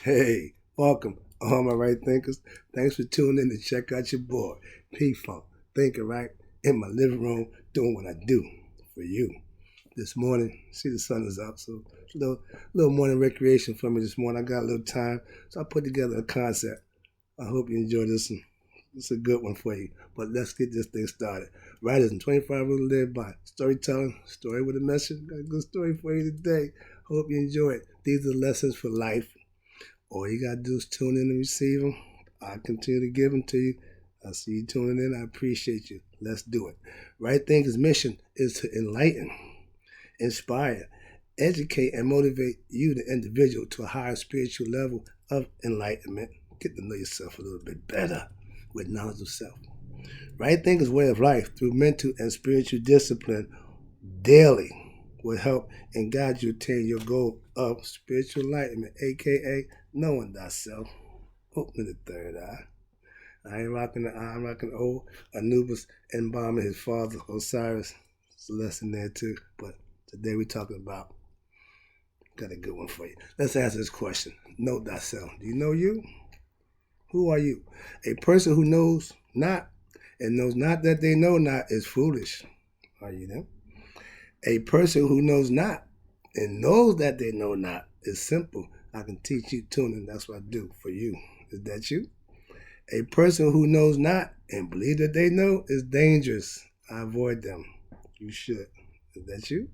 Hey, welcome, all my right thinkers. Thanks for tuning in to check out your boy, P Funk, thinking right in my living room, doing what I do for you. This morning, see the sun is up, so it's a little morning recreation for me this morning. I got a little time, so I put together a concept. I hope you enjoy this one. It's a good one for you. But let's get this thing started. Writers and 25 rules to live by. Storytelling, story with a message. Got a good story for you today. Hope you enjoy it. These are lessons for life. All you gotta do is tune in and receive them. I continue to give them to you. I see you tuning in. I appreciate you. Let's do it. Right Thinker's mission is to enlighten, inspire, educate, and motivate you, the individual, to a higher spiritual level of enlightenment. Get to know yourself a little bit better with knowledge of self. Right Thinker's way of life through mental and spiritual discipline daily will help and guide you to attain your goal of spiritual enlightenment, aka knowing thyself, opening the third eye. I ain't rocking the eye, I'm rocking old Anubis embalming his father Osiris. It's a lesson there too. But today we're talking about, got a good one for you. Let's answer this question. Know thyself. Do you know you? Who are you? A person who knows not and knows not that they know not is foolish. Are you them? A person who knows not and knows that they know not is simple. I can teach you tuning. That's what I do for you. Is that you? A person who knows not and believes that they know is dangerous. I avoid them. You should. Is that you?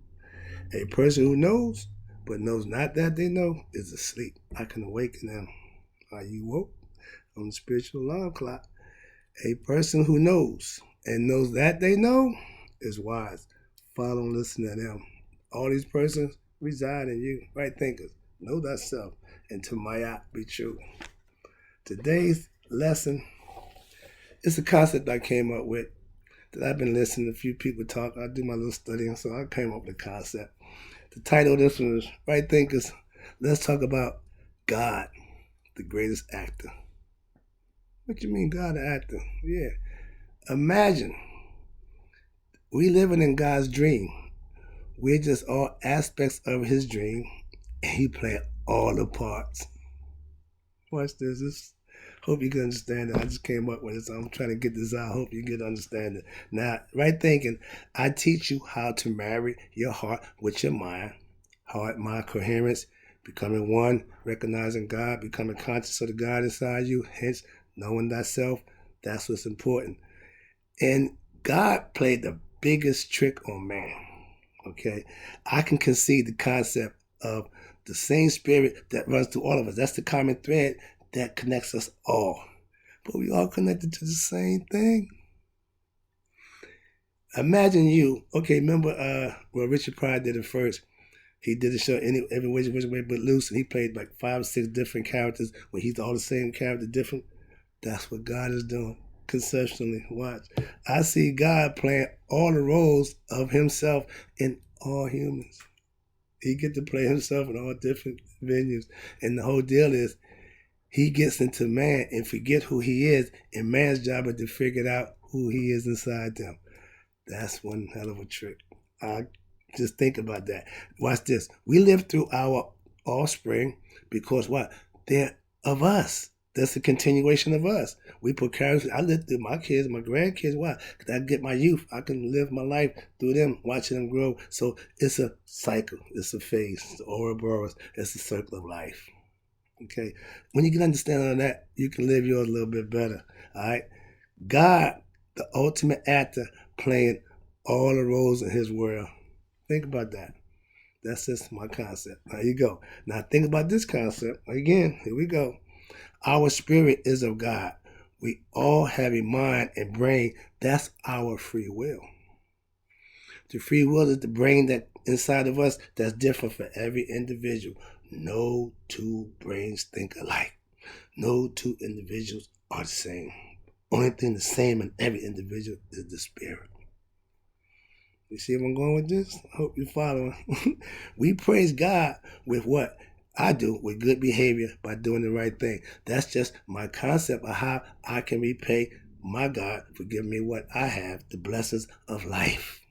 A person who knows but knows not that they know is asleep. I can awaken them. Are you woke? On the spiritual alarm clock. A person who knows and knows that they know is wise. Follow and listen to them. All these persons reside in you. Right thinkers. Know thyself and to Maya be true. Today's lesson is a concept I came up with that I've been listening to a few people talk. I do my little studying, so I came up with a concept. The title of this one is Right Thinkers. Let's talk about God, the greatest actor. What you mean God the actor? Yeah. Imagine we living in God's dream. We're just all aspects of his dream, and he playing all the parts. Watch this. Hope you can understand it. I just came up with it, so I'm trying to get this out. I hope you get understand it. Now, right thinking, I teach you how to marry your heart with your mind. Heart, mind, coherence, becoming one, recognizing God, becoming conscious of the God inside you, hence knowing thyself. That's what's important. And God played the biggest trick on man. Okay, I can conceive the concept of the same spirit that runs through all of us. That's the common thread that connects us all. But we all connected to the same thing. Imagine you, okay, remember well, Richard Pryor did it first. He did the show every which way but loose, and he played like 5 or 6 different characters when he's all the same character, different. That's what God is doing conceptually. Watch. I see God playing all the roles of himself in all humans. He get to play himself in all different venues. And the whole deal is he gets into man and forget who he is, and man's job is to figure out who he is inside them. That's one hell of a trick. I just think about that. Watch this. We live through our offspring because what? They're of us. That's a continuation of us. We put characters. I live through my kids, my grandkids. Why? Because I get my youth. I can live my life through them, watching them grow. So it's a cycle. It's a phase. It's the Ouroboros. It's the circle of life. Okay. When you can understand all that, you can live yours a little bit better. All right. God, the ultimate actor, playing all the roles in his world. Think about that. That's just my concept. There you go. Now think about this concept. Again, here we go. Our spirit is of God. We all have a mind and brain. That's our free will. The free will is the brain that inside of us that's different for every individual. No two brains think alike. No two individuals are the same. Only thing the same in every individual is the spirit. You see where I'm going with this? I hope you're following. We praise God with what? I do with good behavior by doing the right thing. That's just my concept of how I can repay my God for giving me what I have, the blessings of life.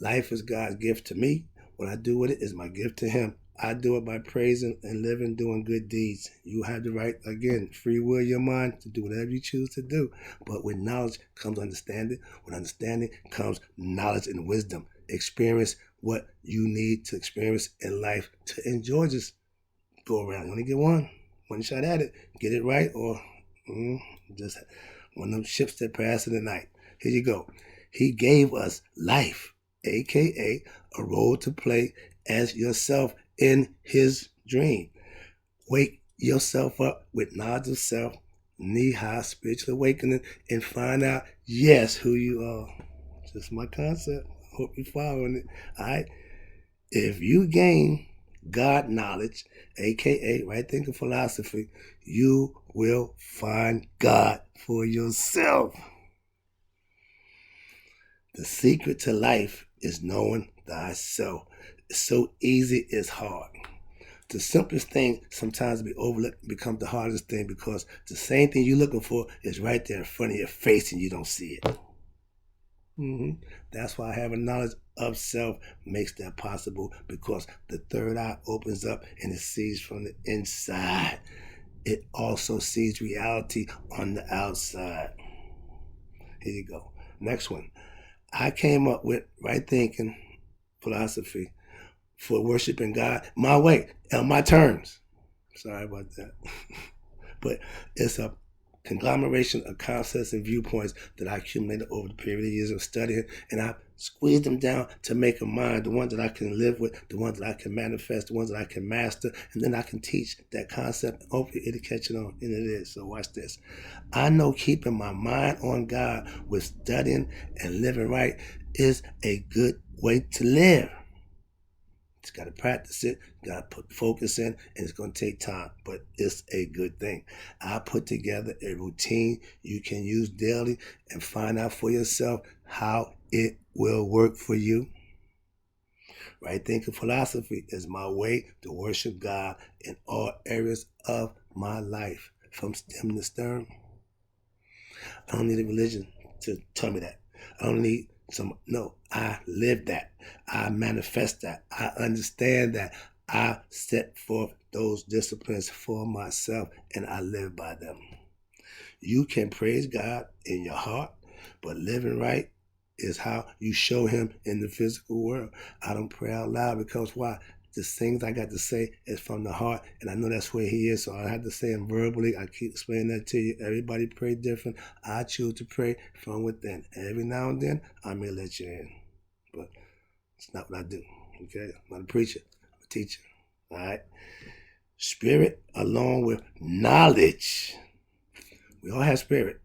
Life is God's gift to me. What I do with it is my gift to him. I do it by praising and living, doing good deeds. You have the right, again, free will your mind to do whatever you choose to do. But with knowledge comes understanding. With understanding comes knowledge and wisdom. Experience what you need to experience in life to enjoy this go around. You only get one shot at it. Get it right, or just one of them ships that pass in the night. Here you go. He gave us life, aka a role to play as yourself in his dream. Wake yourself up with knowledge of self, knee-high spiritual awakening, and find out, yes, who you are. Just my concept. Hope you're following it. All right. If you gain God knowledge, aka right thinking philosophy, you will find God for yourself. The secret to life is knowing thyself. It's so easy, it's hard. The simplest thing sometimes be overlooked becomes the hardest thing because the same thing you're looking for is right there in front of your face and you don't see it. That's why having knowledge of self makes that possible, because the third eye opens up and it sees from the inside. It also sees reality on the outside. Here you go. Next one. I came up with right thinking philosophy for worshiping God my way, on my terms. Sorry about that. But it's a conglomeration of concepts and viewpoints that I accumulated over the period of years of studying, and I squeezed them down to make a mind, the ones that I can live with, the ones that I can manifest, the ones that I can master, and then I can teach that concept. Hopefully it'll catch it on, and it is. So watch this. I know keeping my mind on God with studying and living right is a good way to live. Just got to practice it, got to put focus in, and it's going to take time, but it's a good thing. I put together a routine you can use daily and find out for yourself how it will work for you. Right thinking philosophy is my way to worship God in all areas of my life, from stem to stern. I don't need a religion to tell me that. I don't need no, I live that. I manifest that. I understand that. I set forth those disciplines for myself and I live by them. You can praise God in your heart, but living right is how you show him in the physical world. I don't pray out loud because why? The things I got to say is from the heart, and I know that's where he is, so I have to say them verbally. I keep explaining that to you. Everybody pray different. I choose to pray from within. Every now and then, I may let you in, but it's not what I do, okay? I'm not a preacher. I'm a teacher, all right? Spirit along with knowledge. We all have spirit.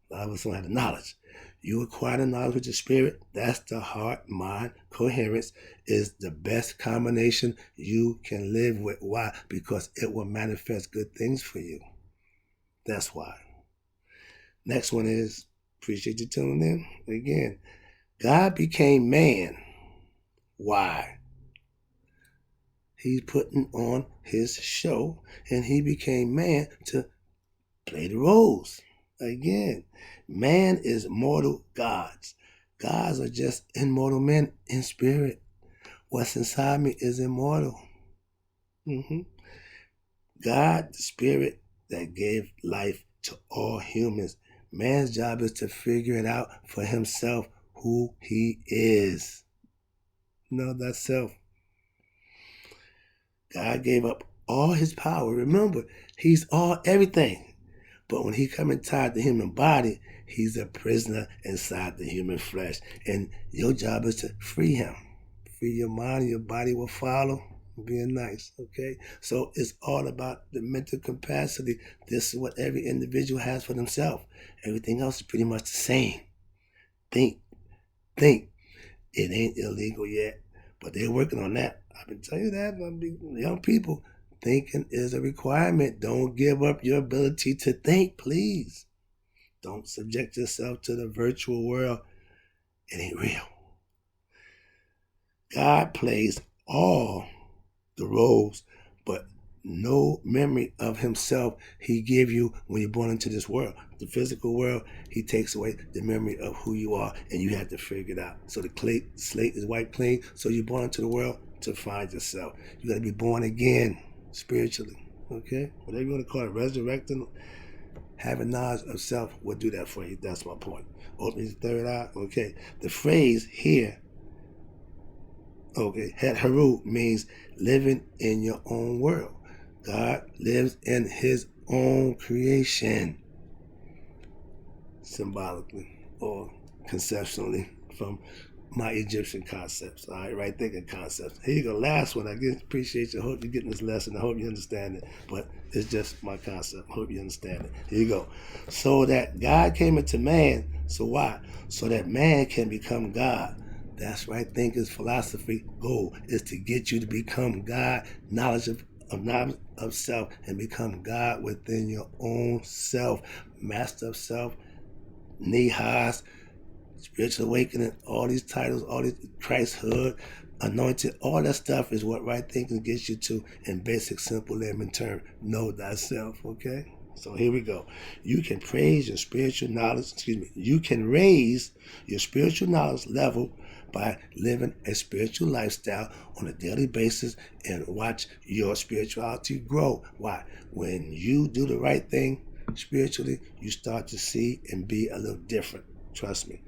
A lot of us don't have the knowledge. You acquire the knowledge with your spirit. That's the heart, mind, coherence is the best combination you can live with. Why? Because it will manifest good things for you. That's why. Next one is, appreciate you tuning in. Again, God became man. Why? He's putting on his show and he became man to play the roles. Again, man is mortal gods. Gods are just immortal men in spirit. What's inside me is immortal. God, the spirit that gave life to all humans. Man's job is to figure it out for himself who he is. Know that self. God gave up all his power. Remember, he's everything. But when he come inside the human body, he's a prisoner inside the human flesh. And your job is to free him. Free your mind, your body will follow. Being nice, okay? So it's all about the mental capacity. This is what every individual has for themselves. Everything else is pretty much the same. Think. It ain't illegal yet, but they're working on that. I've been telling you that, young people. Thinking is a requirement. Don't give up your ability to think, please. Don't subject yourself to the virtual world. It ain't real. God plays all the roles, but no memory of himself he gave you when you're born into this world. The physical world, he takes away the memory of who you are, and you have to figure it out. So the slate is wiped clean, so you're born into the world, to find yourself. You got to be born again spiritually. Okay? Whatever you want to call it, resurrecting, having knowledge of self will do that for you. That's my point. Open your third eye. Okay. The phrase here, okay, Het Haru means living in your own world. God lives in his own creation, symbolically or conceptually, from my Egyptian concepts. All right, right thinking concepts. Here you go. Last one. I appreciate you. I hope you're getting this lesson. I hope you understand it. But it's just my concept. I hope you understand it. Here you go. So that God came into man. So why? So that man can become God. That's right thinking's philosophy goal is to get you to become God, knowledge of self, and become God within your own self, master of self, Nihas, spiritual awakening, all these titles, all these Christhood, anointed, all that stuff is what right thinking gets you to in basic, simple layman term. Know thyself, okay? So here we go. You can praise your spiritual knowledge, you can raise your spiritual knowledge level by living a spiritual lifestyle on a daily basis and watch your spirituality grow. Why? When you do the right thing spiritually, you start to see and be a little different. Trust me.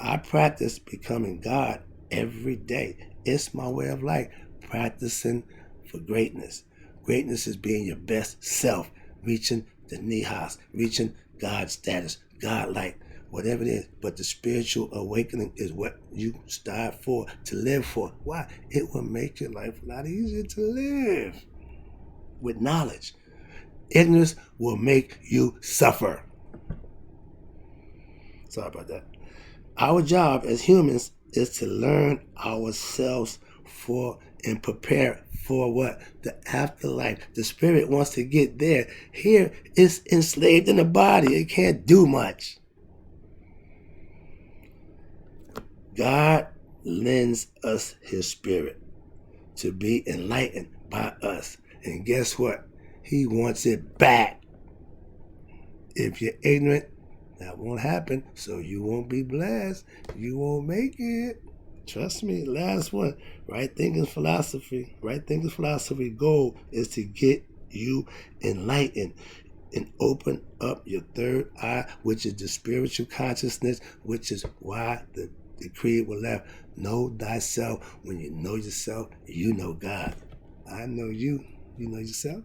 I practice becoming God every day. It's my way of life, practicing for greatness. Greatness is being your best self, reaching the Nihas, reaching God's status, God-like, whatever it is. But the spiritual awakening is what you strive for, to live for. Why? It will make your life a lot easier to live with knowledge. Ignorance will make you suffer. Sorry about that. Our job as humans is to learn ourselves for and prepare for what? The afterlife. The spirit wants to get there. Here, it's enslaved in the body. It can't do much. God lends us his spirit to be enlightened by us. And guess what? He wants it back. If you're ignorant, that won't happen, so you won't be blessed. You won't make it. Trust me. Last one. Right thinking philosophy. Right thinking philosophy goal is to get you enlightened and open up your third eye, which is the spiritual consciousness, which is why the creed was left. Know thyself. When you know yourself, you know God. I know you. You know yourself?